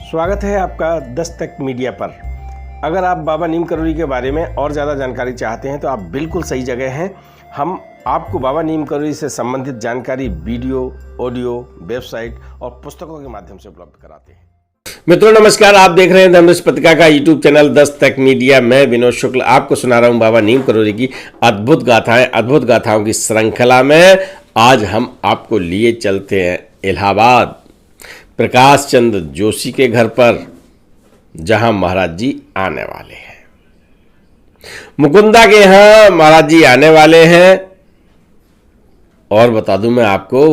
स्वागत है आपका दस्तक मीडिया पर। अगर आप बाबा नीम करोली के बारे में और ज़्यादा जानकारी चाहते हैं तो आप बिल्कुल सही जगह हैं। हम आपको बाबा नीम करोली से संबंधित जानकारी वीडियो, ऑडियो, वेबसाइट और पुस्तकों के माध्यम से उपलब्ध कराते हैं। मित्रों नमस्कार, आप देख रहे हैं धर्मदर्शी पत्रिका का यूट्यूब चैनल दस्तक मीडिया। मैं विनोद शुक्ल आपको सुना रहा हूँ बाबा नीम करोली की अद्भुत गाथाएं। अद्भुत गाथाओं की श्रृंखला में आज हम आपको लिए चलते हैं इलाहाबाद प्रकाश चंद्र जोशी के घर पर, जहां महाराज जी आने वाले हैं। मुकुंदा के यहां महाराज जी आने वाले हैं। और बता दूं मैं आपको,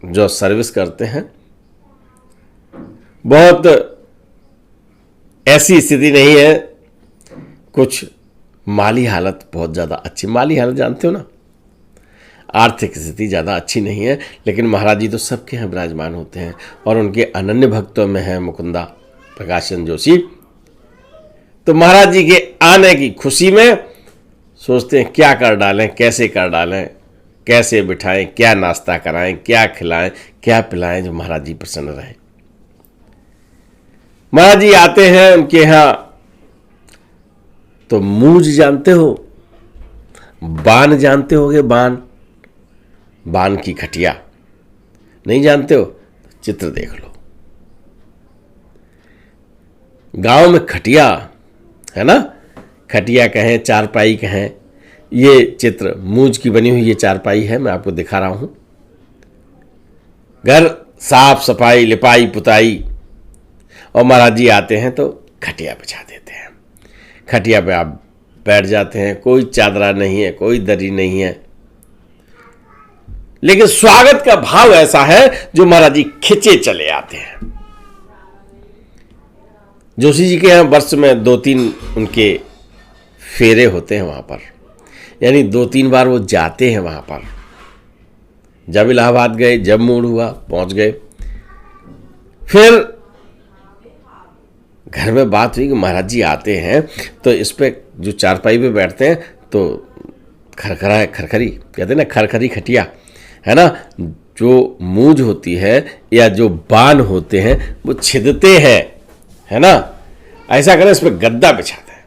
जो सर्विस करते हैं, बहुत ऐसी स्थिति नहीं है। कुछ माली हालत बहुत ज़्यादा अच्छी, माली हालत जानते हो ना, आर्थिक स्थिति ज़्यादा अच्छी नहीं है, लेकिन महाराज जी तो सबके यहाँ विराजमान होते हैं और उनके अनन्य भक्तों में है मुकुंदा प्रकाश चंद्र जोशी। तो महाराज जी के आने की खुशी में सोचते हैं क्या कर डालें, कैसे कर डालें, कैसे बिठाएं, क्या नाश्ता कराएं, क्या खिलाएं, क्या पिलाएं, जो महाराज जी प्रसन्न रहे। महाराज जी आते हैं उनके यहाँ। तो मूज जानते हो, बान जानते होगे, बान की खटिया नहीं जानते हो? चित्र देख लो। गांव में खटिया है ना, खटिया कहें, चारपाई कहें, ये चित्र मूज की बनी हुई ये चारपाई है, मैं आपको दिखा रहा हूं। घर साफ सफाई, लिपाई पुताई, और महाराज जी आते हैं तो खटिया बिछा देते हैं। खटिया पे आप बैठ जाते हैं। कोई चादरा नहीं है, कोई दरी नहीं है, लेकिन स्वागत का भाव ऐसा है जो महाराज जी खिंचे चले आते हैं। जोशी जी के यहां वर्ष में 2-3 उनके फेरे होते हैं वहां पर, यानी 2-3 बार वो जाते हैं वहां पर। जब इलाहाबाद गए, जब मूड हुआ पहुंच गए। फिर घर में बात हुई कि महाराज जी आते हैं तो इस पे जो चारपाई पे बैठते हैं तो खरखरी कहते हैं ना, खरखरी खटिया है ना, जो मूज होती है या जो बान होते हैं वो छिदते हैं, है ना। ऐसा करें, इस पर गद्दा बिछाते हैं।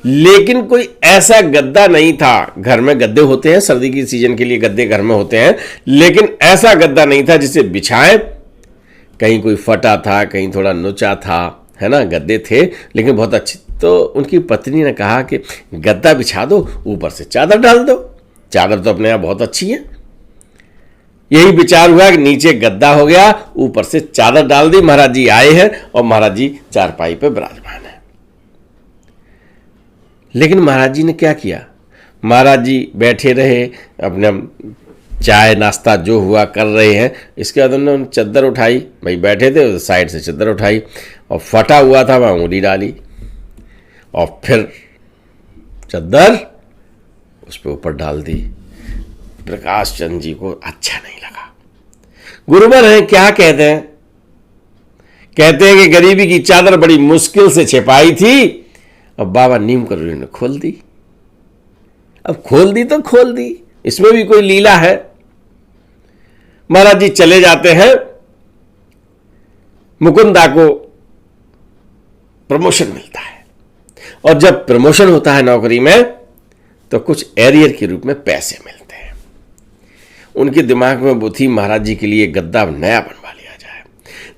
लेकिन कोई ऐसा गद्दा नहीं था। घर में गद्दे होते हैं, सर्दी की सीजन के लिए गद्दे घर में होते हैं, लेकिन ऐसा गद्दा नहीं था जिसे बिछाएं। कहीं कोई फटा था, कहीं थोड़ा नुचा था, है ना। गद्दे थे लेकिन बहुत अच्छे। तो उनकी पत्नी ने कहा कि गद्दा बिछा दो, ऊपर से चादर डाल दो। चादर तो अपने आप बहुत अच्छी है। यही विचार हुआ कि नीचे गद्दा हो गया, ऊपर से चादर डाल दी। महाराज जी आए हैं और महाराज जी चारपाई पे विराजमान है। लेकिन महाराज जी ने क्या किया? महाराज जी बैठे रहे, अपने चाय नाश्ता जो हुआ कर रहे हैं। इसके बाद उन्होंने चद्दर उठाई, भाई बैठे थे साइड से चद्दर उठाई और फटा हुआ था वहाँ उंगली डाली और फिर चद्दर उस पर ऊपर डाल दी। प्रकाश चंद्र जी को अच्छा नहीं लगा। गुरुवर हैं, क्या कहते हैं? कहते हैं कि गरीबी की चादर बड़ी मुश्किल से छिपाई थी, अब बाबा नीम करोली ने खोल दी। अब खोल दी तो खोल दी, इसमें भी कोई लीला है। महाराज जी चले जाते हैं। मुकुंदा को प्रमोशन मिलता है, और जब प्रमोशन होता है नौकरी में तो कुछ एरियर के रूप में पैसे मिलते हैं। उनके दिमाग में वो थी, महाराज जी के लिए गद्दा नया बनवा लिया जाए।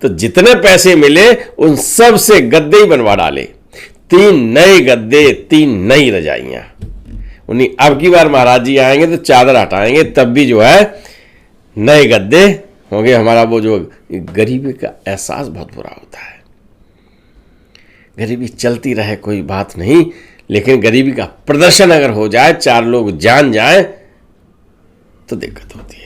तो जितने पैसे मिले उन सब से गद्दे ही बनवा डाले। 3 नए गद्दे, 3 नई रजाइयां। उन्हीं अब की बार महाराज जी आएंगे तो चादर हटाएंगे, तब भी जो है नए गद्दे होंगे। हमारा वो जो गरीबी का एहसास बहुत बुरा होता है। गरीबी चलती रहे कोई बात नहीं, लेकिन गरीबी का प्रदर्शन अगर हो जाए, 4 लोग जान जाए, तो दिक्कत होती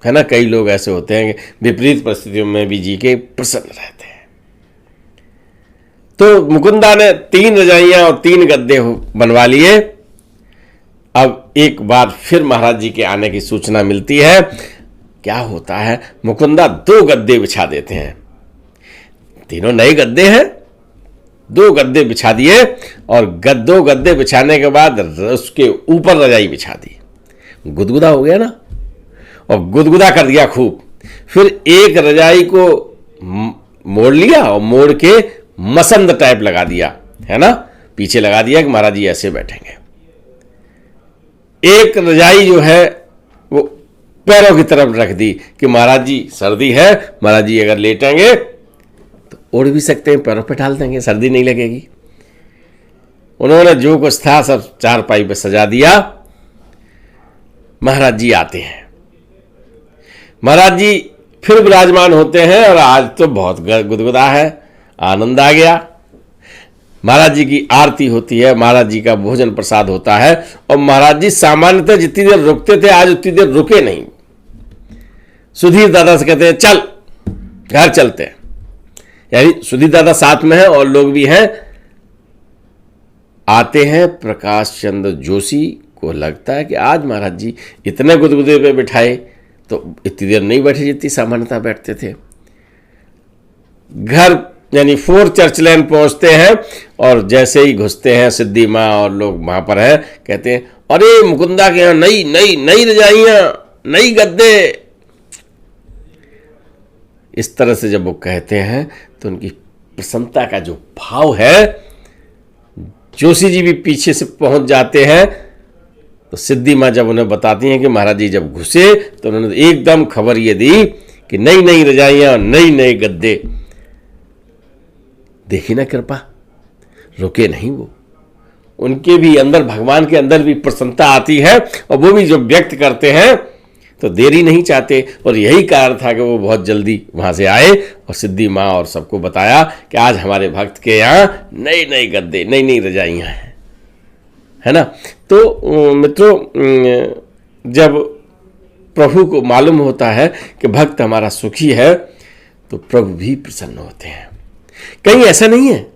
है ना। कई लोग ऐसे होते हैं कि विपरीत परिस्थितियों में भी जी के प्रसन्न रहते हैं। तो मुकुंदा ने 3 रजाइयां और 3 गद्दे बनवा लिए। अब एक बार फिर महाराज जी के आने की सूचना मिलती है। क्या होता है? मुकुंदा 2 गद्दे बिछा देते हैं। तीनों नए गद्दे हैं, 2 गद्दे बिछा दिए और 2 गद्दे बिछाने के बाद उसके ऊपर रजाई बिछा दी। गुदगुदा हो गया ना, और गुदगुदा कर दिया खूब। फिर एक रजाई को मोड़ लिया और मोड़ के मसंद टाइप लगा दिया, है ना, पीछे लगा दिया कि महाराज जी ऐसे बैठेंगे। एक रजाई जो है वो पैरों की तरफ रख दी कि महाराज जी सर्दी है, महाराज जी अगर लेटेंगे तो ओढ़ भी सकते हैं, पैरों पे डाल देंगे, सर्दी नहीं लगेगी। उन्होंने जो कुछ था सब चारपाई पे सजा दिया। महाराज जी आते हैं, महाराज जी फिर विराजमान होते हैं और आज तो बहुत गुदगुदा है, आनंद आ गया। महाराज जी की आरती होती है, महाराज जी का भोजन प्रसाद होता है और महाराज जी सामान्यतः जितनी देर रुकते थे आज उतनी देर रुके नहीं। सुधीर दादा से कहते हैं चल घर चलते हैं, यानी सुधीर दादा साथ में है और लोग भी हैं। आते हैं प्रकाश चंद्र जोशी को लगता है कि आज महाराज जी इतने गुदगुदे पे बिठाए तो इतनी देर नहीं बैठे जितनी सामान्यतः बैठते थे। घर यानी 4 चर्च लेन पहुंचते हैं और जैसे ही घुसते हैं सिद्धि माँ और लोग वहां पर है, कहते हैं अरे मुकुंदा के यहाँ नई नई नई रजाइयां, नई गद्दे। इस तरह से जब वो कहते हैं तो उनकी प्रसन्नता का जो भाव है, जोशी जी भी पीछे से पहुंच जाते हैं। तो सिद्धि माँ जब उन्हें बताती हैं कि महाराज जी जब घुसे तो उन्होंने एकदम खबर ये दी कि नई नई रजाइयां, नई नई गद्दे। देखी ना कृपा, रुके नहीं वो, उनके भी अंदर, भगवान के अंदर भी प्रसन्नता आती है और वो भी जो व्यक्त करते हैं तो देरी नहीं चाहते। और यही कारण था कि वो बहुत जल्दी वहां से आए और सिद्धि माँ और सबको बताया कि आज हमारे भक्त के यहाँ नई नई गद्दे, नई नई रजाइयाँ हैं, है ना। तो मित्रों, जब प्रभु को मालूम होता है कि भक्त हमारा सुखी है तो प्रभु भी प्रसन्न होते हैं। कहीं ऐसा नहीं है,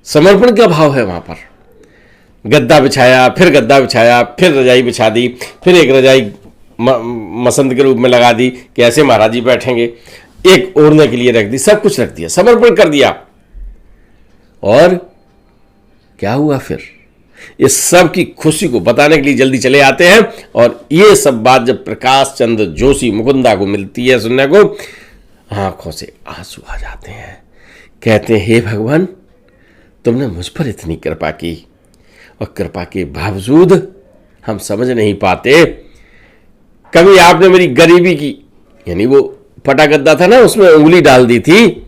समर्पण का भाव है वहां पर। गद्दा बिछाया, फिर गद्दा बिछाया, फिर रजाई बिछा दी, फिर एक रजाई मसंद के रूप में लगा दी कि ऐसे महाराज जी बैठेंगे, एक ओढ़ने के लिए रख दी, सब कुछ रख दिया, समर्पण कर दिया। और क्या हुआ फिर, इस सब की खुशी को बताने के लिए जल्दी चले आते हैं। और ये सब बात जब प्रकाश चंद्र जोशी मुकुंदा को मिलती है सुनने को, आंखों से आंसू आ जाते हैं। कहते हैं हे भगवान, तुमने मुझ पर इतनी कृपा की और कृपा के बावजूद हम समझ नहीं पाते। कभी आपने मेरी गरीबी की, यानी वो फटा गद्दा था ना, उसमें उंगली डाल दी थी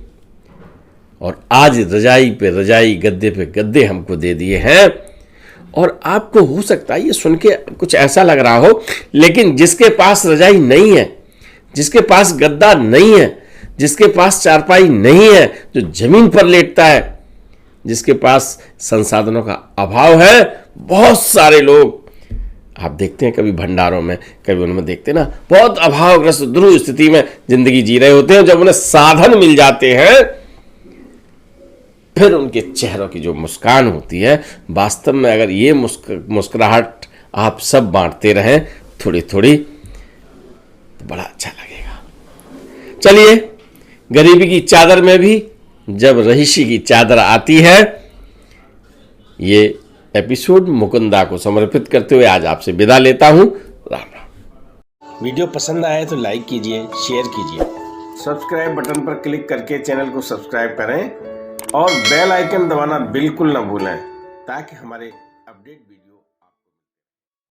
और आज रजाई पे रजाई, गद्दे पे गद्दे हमको दे दिए हैं। और आपको हो सकता है ये सुन के कुछ ऐसा लग रहा हो, लेकिन जिसके पास रजाई नहीं है, जिसके पास गद्दा नहीं है, जिसके पास चारपाई नहीं है, जो जमीन पर लेटता है, जिसके पास संसाधनों का अभाव है, बहुत सारे लोग आप देखते हैं कभी भंडारों में, कभी उनमें देखते हैं ना, बहुत अभावग्रस्त दुर्गम स्थिति में जिंदगी जी रहे होते हैं। जब उन्हें साधन मिल जाते हैं फिर उनके चेहरों की जो मुस्कान होती है, वास्तव में अगर ये मुस्कुराहट आप सब बांटते रहें थोड़ी थोड़ी तो बड़ा अच्छा लगेगा। चलिए, गरीबी की चादर में भी जब रहीशी की चादर आती है, ये एपिसोड मुकुंदा को समर्पित करते हुए आज आपसे विदा लेता हूं। राम राम। वीडियो पसंद आए तो लाइक कीजिए, शेयर कीजिए, सब्सक्राइब बटन पर क्लिक करके चैनल को सब्सक्राइब करें और बेल आइकन दबाना बिल्कुल ना भूलें ताकि हमारे